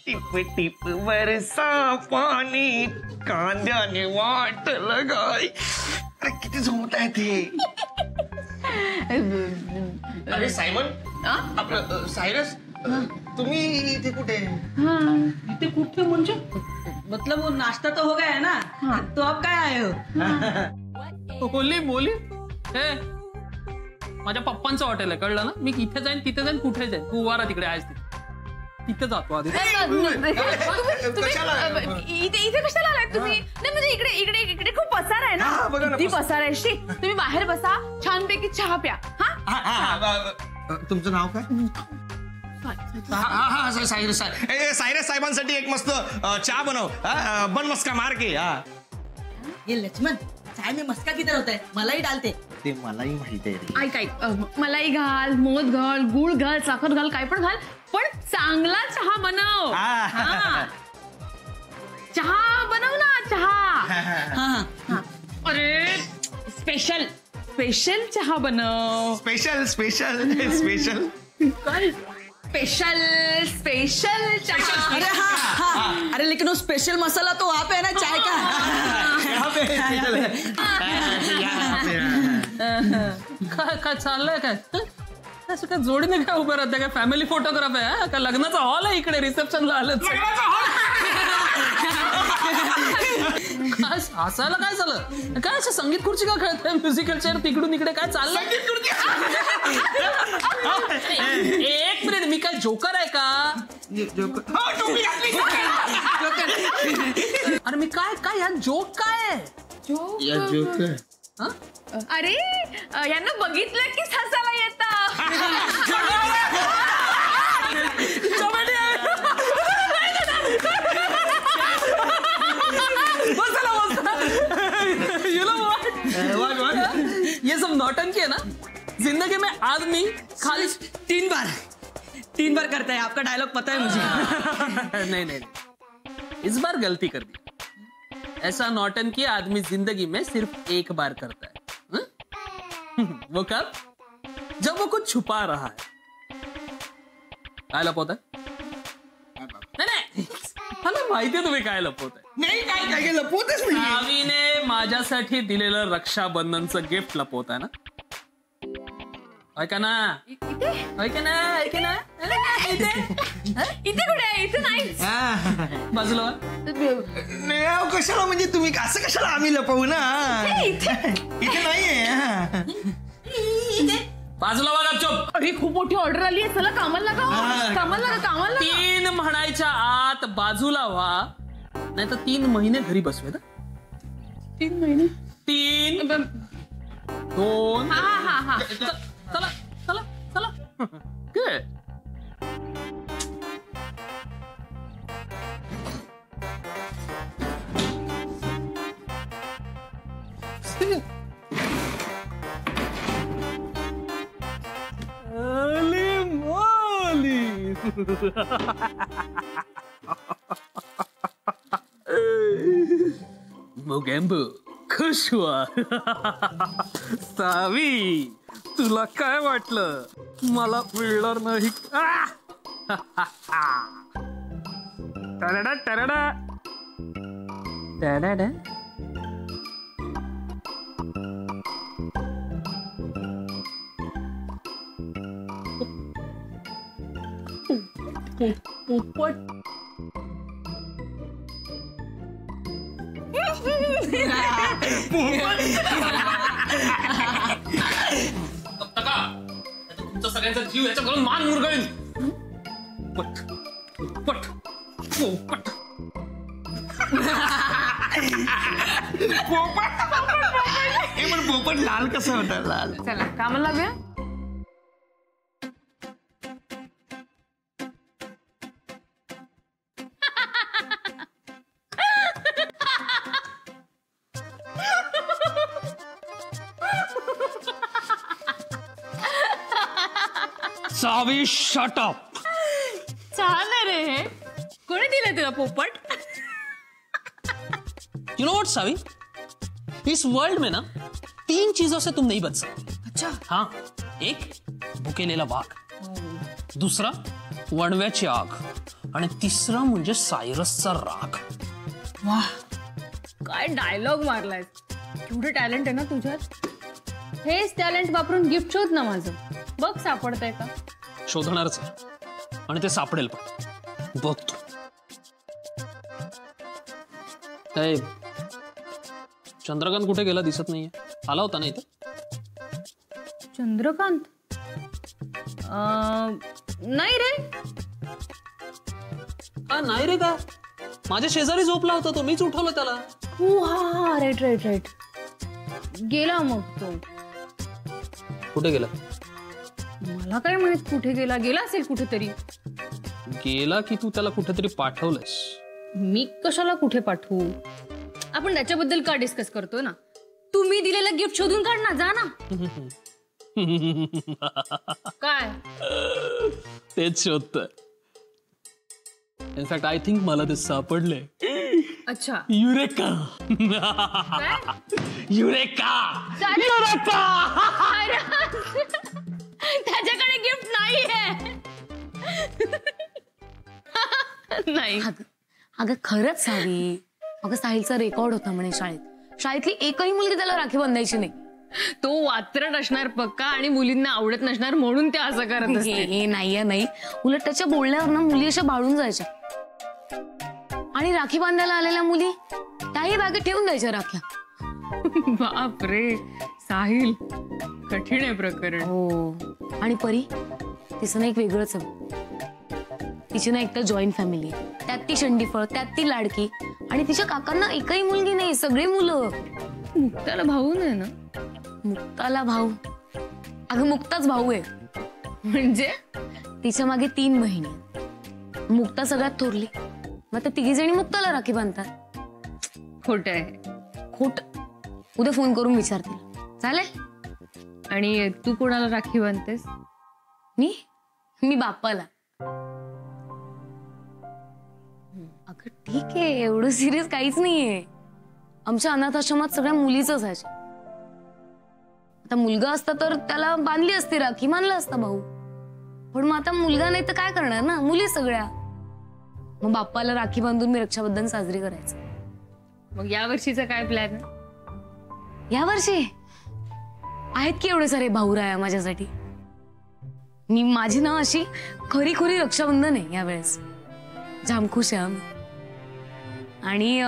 Tip tip बरसा पाणी कांद्याने वाट लगाय. अरे किती झोमत आहे ते. अरे सायमन आपलं सायरस तुम्ही इथे कुठे? इथे कुठे म्हणजे मतलब वो नाश्ता तो हो गया है ना, तो आप काय आए हो? होली मोली हे माझ्या पप्पांचं हॉटेल आहे, कळलं ना. मी इथे जाईन तिथे जाईन कुठे जाईन, तू वारा तिकडे आहेस तिथे जातो आधी. इथे कशाला आलात तुम्ही? नाही म्हणजे इकडे इकडे इकडे खूप पसारा आहे ना, किती पसारा आहे. शी तुम्ही बाहेर बसा, छानपैकी चहा प्या. तुमचं नाव काय? सायरस साहेबांसाठी एक मस्त चहा बनव. बन मस्का मार के. ये लक्ष्मण चाय में मस्का किधर होता है, मलाई डालते. ते मलाही माहिती आहे. ऐक ऐक, मलाई घाल, मध घाल, गुळ घाल, साखर घाल, काय पण घाल, पण चांगला चहा बनव. चहा बनव ना, चहा. अरे स्पेशल स्पेशल चहा बनव. स्पेशल स्पेशल स्पेशल काय स्पेशल स्पेशल चहा. अरे हाँ, अरे लेकिन वो स्पेशल मसाला तो वहाँ पे है ना चाय का. काय चाललंय काय असं काय जोडीने काय उभं राहतं काय? फॅमिली फोटोग्राफ आहे का? लग्नाचा हॉल आहे इकडे, रिसेप्शनला आलं. काय हसायला काय झालं? काय असं संगीत खुर्ची का खेळत आहे? म्युझिकल चेअर तिकडून इकडे काय चाललंय? एक मिनिट, मी काय जोकर आहे का? अरे मी काय काय या जोक काय आहे? जोकर. अरे यांना बघितलं की हसायला येतं. ये सब नौटंकी है ना. जिंदगी में आदमी खाली 3 बार करता है. आपका डायलॉग पता है मुझे. नहीं, इस बार गलती कर दी. ऐसा नौटंकी आदमी जिंदगी में सिर्फ एक बार करता है. वो कब? जब वो कुछ छुपा रहा है. काय लपवत आहे? नाही मला माहितीये तुम्ही काय लपवत आहे. नाही काय लपवतच नाही. नावीने माझ्यासाठी दिलेलं रक्षाबंधनचं गिफ्ट लपवत आहे ना. ऐका ना, ऐका ना, ऐका ना. इथे कुठे आहे? इथे नाही. बाजूला नाही कशाला, म्हणजे तुम्ही असं कशाला आम्ही लपवू ना. इथे नाहीये. बाजूला बघा, चुप. अरे खूप मोठी ऑर्डर आली आहे, चला कामाला लागा. कामाला लागा, कामाला लागा. 3 म्हणायच्या आत बाजूला व्हा, नाही तर 3 महिने घरी बसवे. 3 महिने 3 2 हा. चला चला चला. काय मोगेंबू खुश हुआ. सावी तुला काय वाटलं मला मिळणार नाही? टरडा टरडा टरडा. पोपट तुमचा सगळ्यांचा जीव याच्याकडून मान मुरगळीन. पट पट पोपट पोपट लाल कसं होता? लाल. चला कामाला लागा. Savi shut up. छान आहे रे हे. कोणी दिलं तुला पोपट? यू नो व्हाट सावी, इस वर्ल्ड में ना 3 चीजों से तुम नहीं बच सकते. अच्छा. हाँ, एक भुकेलेला वाघ, दूसरा वणव्याची आग आणि तिसरा म्हणजे सायरसचा राग. वा, काय डायलॉग मारलाय. एवढं टॅलेंट आहे ना तुझ्यात. हेच टॅलेंट वापरून गिफ्ट शोध ना माझं. बघ सापडतंय का. शोधणारच आहे आणि ते सापडेल पण. बघ तू. चंद्रकांत कुठे गेला दिसत नाहीये. आला होता ना इथं. चंद्रकांत नाही रे. नाही रे. का माझ्या शेजारी झोपला होता तो. मीच उठवलं त्याला. हो हा राईट राईट राईट. गेला मग तो. कुठे गेला मला काय माहित कुठे गेला. गेला असेल कुठेतरी. गेला की तू त्याला कुठेतरी पाठवलंस. मी कशाला कुठे पाठवू. आपण त्याच्याबद्दल का डिस्कस करतोय ना. तुम्ही दिलेलं गिफ्ट शोधून काढ ना. जा ना. काय तेच शोधतोय. इनफॅक्ट आय थिंक मला ते सापडले. अच्छा. युरेका. युरेका. त्याच्याकडे गिफ्ट नाहीये. नाही. अगं खरंच सावी. अगं साहिलचा रेकॉर्ड होता म्हणे शाळेतली एकही मुलगी त्याला राखी बांधायची नाही. तो वात्रट असणार पक्का आणि मुलींना आवडत नसणार म्हणून ते असं करत असते. नाही. उलट त्याच्या बोलण्यावर ना मुली अशा बाळून जायच्या आणि राखी बांधायला आलेल्या मुली त्याही बागेत ठेवून द्यायच्या राख्या. बापरे साहिल, कठीण आहे प्रकरण. हो. आणि परी तिचं ना एक वेगळंच आहे. तिची ना एक तर जॉईंट फॅमिली आहे. त्यात ती शंडीफळ, त्यात ती लाडकी आणि तिच्या काकांना एकही मुलगी नाही. सगळी मुलं. मुक्ताला भाऊ नाही ना. मुक्ताला भाऊ. अगं मुक्ताच भाऊ आहे. म्हणजे तिच्या मागे 3 बहिणी. मुक्ता सगळ्यात थोरली. मग त्या 3 जणी मुक्ताला राखी बांधतात. खोट आहे. खोट. उद्या फोन करून विचारते. चालेल. आणि तू कोणाला राखी बांधतेस. मी बाप्पाला. अगं ठीक आहे. एवढं सिरियस काहीच नाहीये. आमच्या अनाथ आश्रमात सगळ्या मुलीच असायच्या. आता मुलगा असता तर त्याला बांधली असती राखी. मानला असता भाऊ. पण मग आता मुलगा नाही तर काय करणार ना. मुली सगळ्या. मग बाप्पाला राखी बांधून मी रक्षाबंधन साजरी करायचं. मग या वर्षीचा काय प्लॅन. या वर्षी आहेत की एवढे सारे भाऊराया माझ्यासाठी. माझी ना अशी खरी रक्षाबंधन आहे यावेळेस. जाम खुश आहे आम्ही. आणि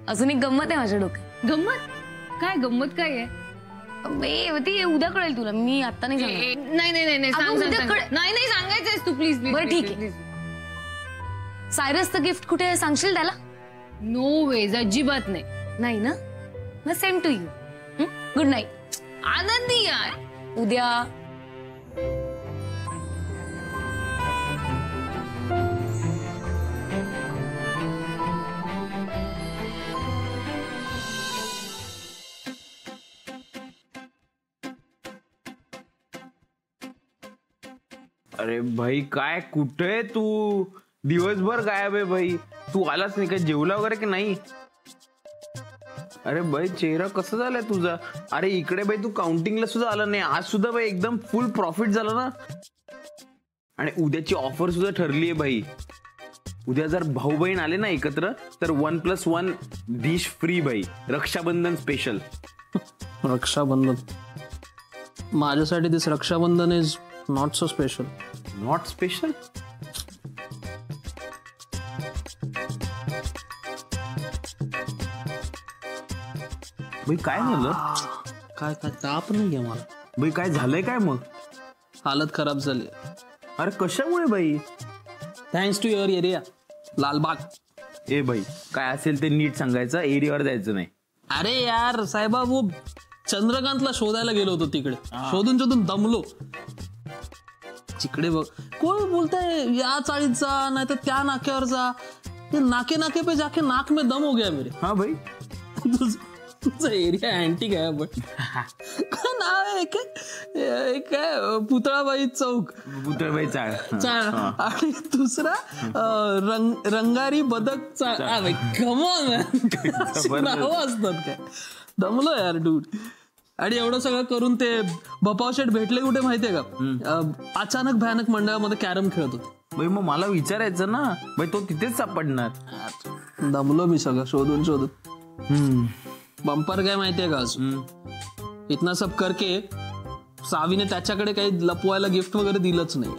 अजून एक गंमत आहे माझ्या डोक्यात. गंमत काय. गंमत काय आहे. ती उद्या कळेल तुला. मी आता नाही सांगणार. नाही सांगायचंय तू प्लीज. बरं ठीक आहे. सायरसचं गिफ्ट कुठे आहे सांगशील त्याला. No ways. अजिबात नाही. नाही ना. मग same to you. Good night. आनंदी यार. उद्या. अरे भाई काय कुठे तू. दिवसभर गायब आहे भाई. तू आलाच नाही. काय जेवला वगैरे की नाही. अरे भाई चेहरा कसा झालाय तुझा. अरे इकडे भाई तू काउंटिंगला सुद्धा आला नाही. आज सुद्धा भाई एकदम फुल प्रॉफिट झाला ना. आणि उद्याची ऑफर सुद्धा ठरली आहे भाई. उद्या जर भाऊ बहीण आले ना एकत्र तर 1+1 डिश फ्री भाई. रक्षाबंधन स्पेशल. रक्षाबंधन माझ्यासाठी this Rakshabandhan is not so special. Not special. भाई काय झालं. काय ताप नाहीये मला. भाई काय झालंय काय मग. हालत खराब झाली. अरे कशामुळे भाई. Thanks to your area Lalbaug. ए भाई काय असेल ते नीट सांगायचं. एरियावर जायचं नाही. अरे यार साहेबा वो चंद्रकांतला शोधायला गेलो होतो तिकडे. शोधून दमलो. तिकडे बघ कोण बोलताय या चाळीत जा नाही तर त्या नाक्यावर जा. नाके पे जाके नाक में दम हो गया मेरे. हाँ भाई तुझा एरिया अँटिक आहे. पण काय नाव आहे काय पुतळाबाई चौक. पुतळाबाई चाळ. आणि दुसरा रंगारी बदक चाळ. कमॉन नाव असतात काय. दमलो यार डूड. आणि एवढं सगळं करून ते बपाव शेठ भेटले कुठे माहितीये का. अचानक भयानक मंडळामध्ये कॅरम खेळत होते. भाई मग मला विचारायचं ना भाई, तो तिथेच सापडणार. दमलो मी सगळं शोधून शोधून. बंपर काय माहितीये का अजून, इतना सब करके सावीने त्याच्याकडे काही लपवायला गिफ्ट वगैरे दिलंच नाही.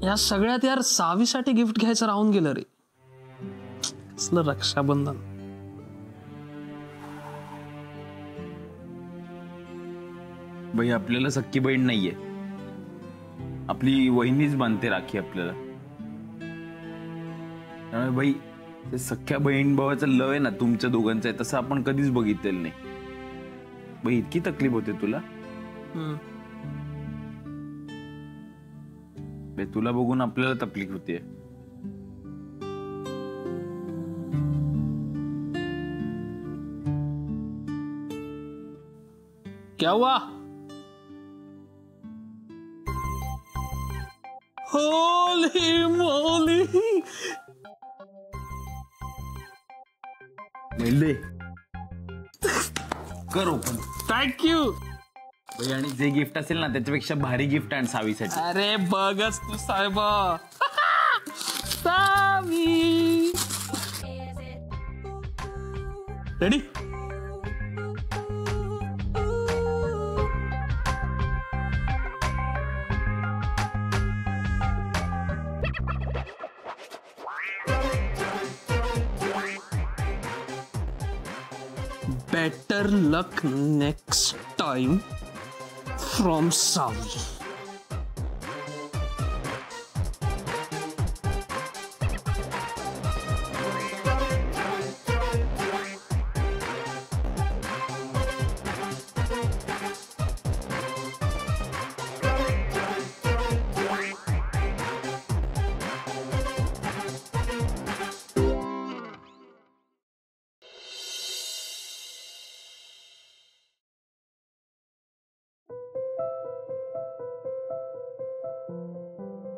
या सगळ्यात यार सावीसाठी गिफ्ट घ्यायचं राहून गेलं रे. कसलं रक्षाबंधन. भाई आपल्याला सख्खी बहीण नाहीये, आपली वहिनीच बांधते राखी आपल्याला. त्यामुळे भाई ते सख्ख्या बहीण भावाचं लव आहे ना तुमच्या दोघांचं आहे, तसं आपण कधीच बघितलेलं नाही. भाई इतकी तकलीफ होते तुला. भाई तुला बघून आपल्याला तकलीफ होते. क्या हुआ? होली मोली. मिळले कर ओपन. थँक्यू. भाई आणि जे गिफ्ट असेल ना त्याच्यापेक्षा भारी गिफ्ट आण सावीसाठी. अरे बघच तू साहेबा. Savi ready. Better luck next time from Savi.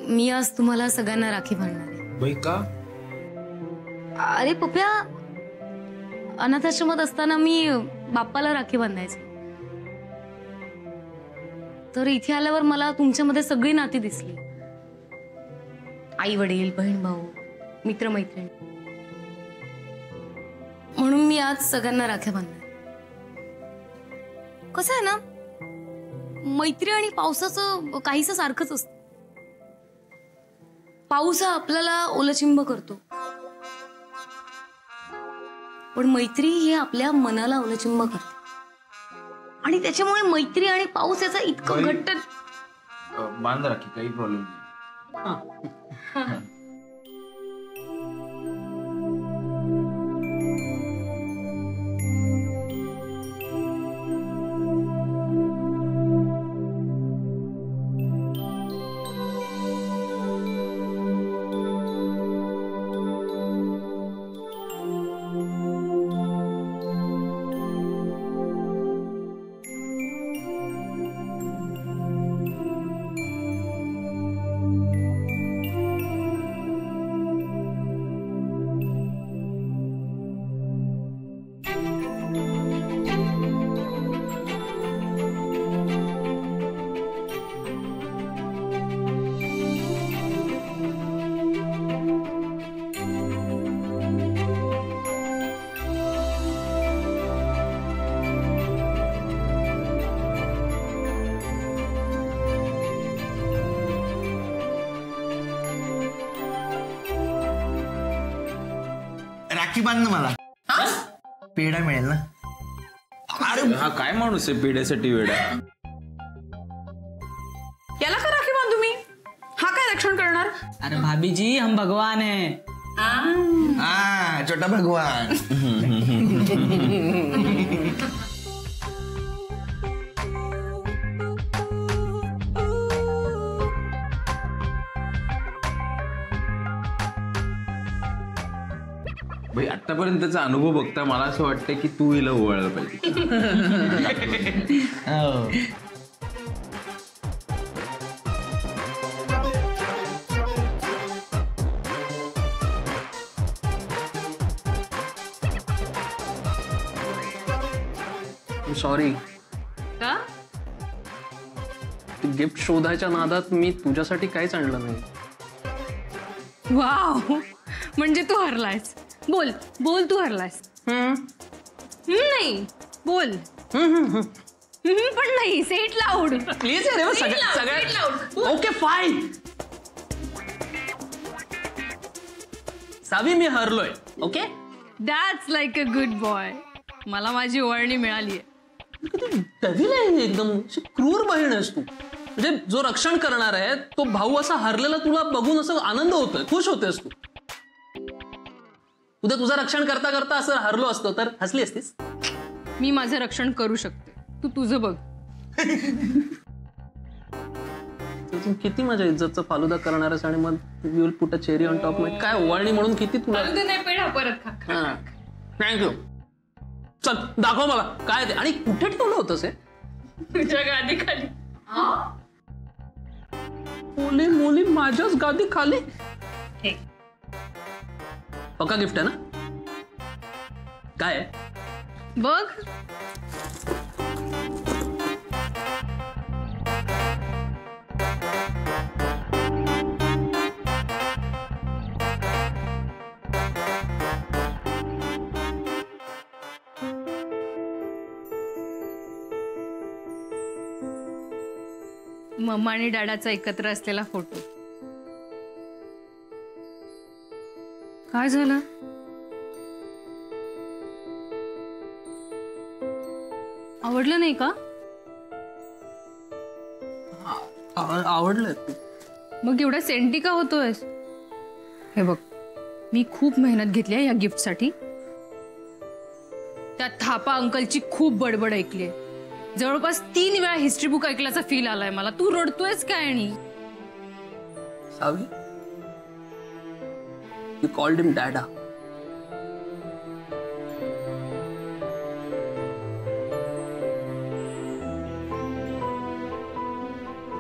मी आज तुम्हाला सगळ्यांना राखी बांधणार आहे. भाई का? अरे पप्या, अनाथाश्रमात असताना मी बाप्पाला राखी बांधायचे, तर इथे आल्यावर मला तुमच्यामध्ये सगळी नाती दिसली. आई वडील, बहीण भाऊ, मित्रमैत्रिणी. म्हणून मी आज सगळ्यांना राख्या बांधणार. कसं आहे ना, मैत्री आणि पावसाचं काहीसं सारखंच असतं. पाऊस हा आपल्याला ओलचिंब करतो, पण मैत्री हे आपल्या मनाला ओलचिंब करते. आणि त्याच्यामुळे मैत्री आणि पाऊस याचा इतकं घट्ट. बांध राखी, काही प्रॉब्लेम नाही. राखी बांध मला, पेढा मिळेल ना. अरे हा काय माणूस आहे पेढ्यासाठी वेडा. याला का राखी बांधू मी? हा काय रक्षण करणार? अरे भाभी जी, हम भगवान है. हा छोटा भगवान. भाई आतापर्यंतचा अनुभव बघता मला असं वाटतं की तू हिला ओवाळलं पाहिजे. सॉरी, का? गिफ्ट शोधायच्या नादात मी तुझ्यासाठी काहीच आणलं नाही. वाव, म्हणजे तू हरलायस. बोल बोल, तू हरलायस. नाही बोल. पण नाही, सेट लाऊड प्लीज. अरे सगळ्या ओके फाईन. सावी, मी हरलोय. Okay, that's like a good boy. मला माझी ओळणी मिळाली आहे. डेव्हिल आहे एकदम. क्रूर बहीण आहेस तू. म्हणजे जो रक्षण करणार आहे तो भाऊ असा हरलेला तुला बघून असं आनंद होतोय, खुश होतेस तू. उद्या तुझं रक्षण करता करता असं हरलो असतो तर हसली असतीस. मी माझं रक्षण करू शकते, तू तुझं बघ. तू किती माझ्या इज्जतचं फालुदा करणार आहेस आणि मग you will put a cherry on top. काय ओवाळणी म्हणून किती तुला. नाही पेढा परत खा. थँक्यू. चल दाखव मला काय ते आणि कुठे ठेवलं होतंस हे. तुझ्या गादी खाली. मुली मुली माझ्याच गादी खाली. पक्का गिफ्ट आहे ना. काय आहे बघ. मम्मा आणि डॅडाचा एकत्र असलेला फोटो. काय झालं. आवडलं नाही का. आवडलंय. मग एवढा सेंटी का होतोयस. हे बघ, मी खूप मेहनत घेतली आहे या गिफ्ट साठी. त्या थापा अंकलची खूप बडबड ऐकली. जवळपास 3 वेळा हिस्ट्री बुक ऐकल्याचा फील आलाय मला. तू रडतोयस काय. आणि सावी, यू कॉल्ड हिम डॅडा.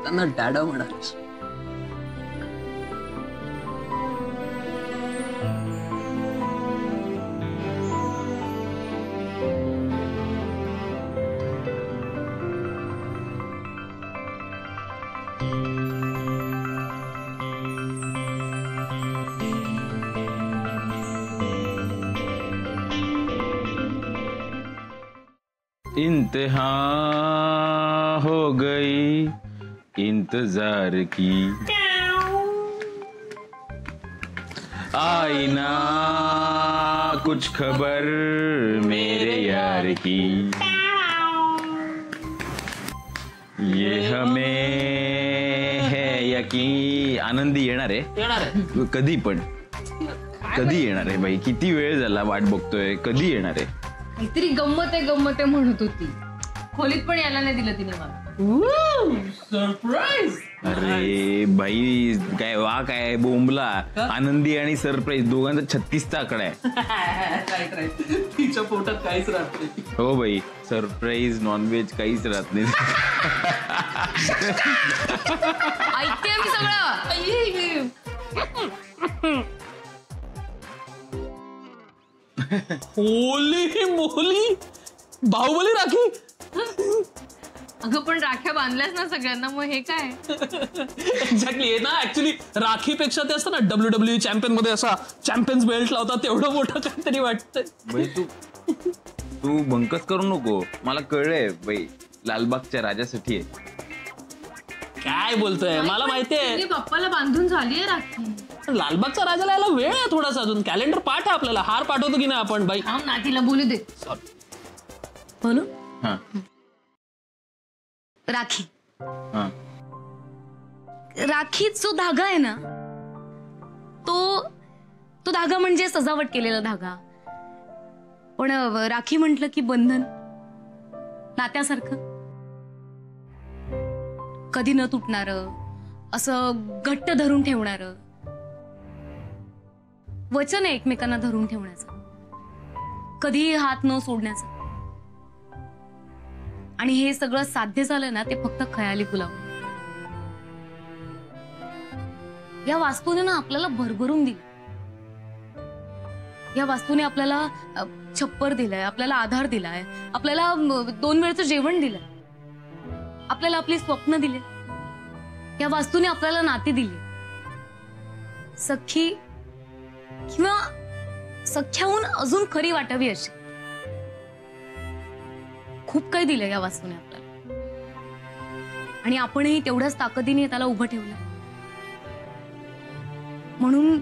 त्यांना डॅडा म्हणालीस. इंतहा हो गई इंतजार की, आई ना कुछ खबर मेरे यार की, ये हमें है यकीन. आनंदी येणार आहे कधी पण. कधी येणार आहे बाई. किती वेळ झाला वाट बघतोय. कधी येणार आहे. काहीतरी गंमत आहे म्हणत होती. खोलीत पण यायला नाही दिलं तिने मला. सरप्राईज. अरे बाई काय वा काय बोंबला. आनंदी आणि सरप्राईज दोघांचा 36चा आकडा आहे. तिच्या पोटात काहीच राहत नाही. हो बाई, सरप्राईज नॉनव्हेज काहीच राहत नाही. ऐकते मी सगळं. होली मोली बाहुबली राखी. अगं पण राख्या बांधल्यास ना सगळ्यांना, मग हे काय. एक्झॅक्टली. हे ना ऍक्च्युली राखीपेक्षा ते असतं ना WWE चॅम्पियन मध्ये असा चॅम्पियन्स बेल्ट लावतात तेवढं मोठं काहीतरी वाटतंय. बाई तू बंकस करू नको. मला कळलंय बाई, लालबागच्या राजासाठी आहे. काय बोलतोय. मला माहितीये पप्पाला बांधून झालीये राखी. लालबागचा राजाला यायला वेळ आहे थोडासा अजून. कॅलेंडर पाठ आहे आपल्याला. हार पाठवतो की नाही आपण. बाई ना तिला बोलू दे. म्हणू. हा राखी. हा राखीत जो धागा आहे ना, तो धागा म्हणजे सजावट केलेला धागा. पण राखी म्हटलं की बंधन, नात्यासारखं. कधी न तुटणारं, असं घट्ट धरून ठेवणारं वचन आहे एकमेकांना धरून ठेवण्याचं, कधीही हात न सोडण्याचं. आणि हे सगळं साध्य झालं ना ते फक्त खयाली फुलावर. या वास्तूने ना आपल्याला भरभरून दिलं. या वास्तूने आपल्याला छप्पर दिलंय, आपल्याला आधार दिलाय, आपल्याला 2 वेळचं जेवण दिलंय, आपल्याला आपली स्वप्न दिले. या वास्तूने आपल्याला नाती दिली. सख्खी किंवा सख्याहून अजून खरी वाटावी अशी. खूप काही दिलं या वास्तूने आपल्याला आणि आपणही तेवढ्याच ताकदीने त्याला उभं ठेवलं. म्हणून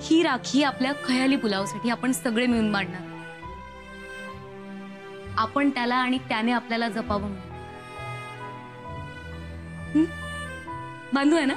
ही राखी आपल्या खयाली पुलावासाठी आपण सगळे मिळून बांधणार. आपण त्याला आणि त्याने आपल्याला जपावं. बांधू आहे ना?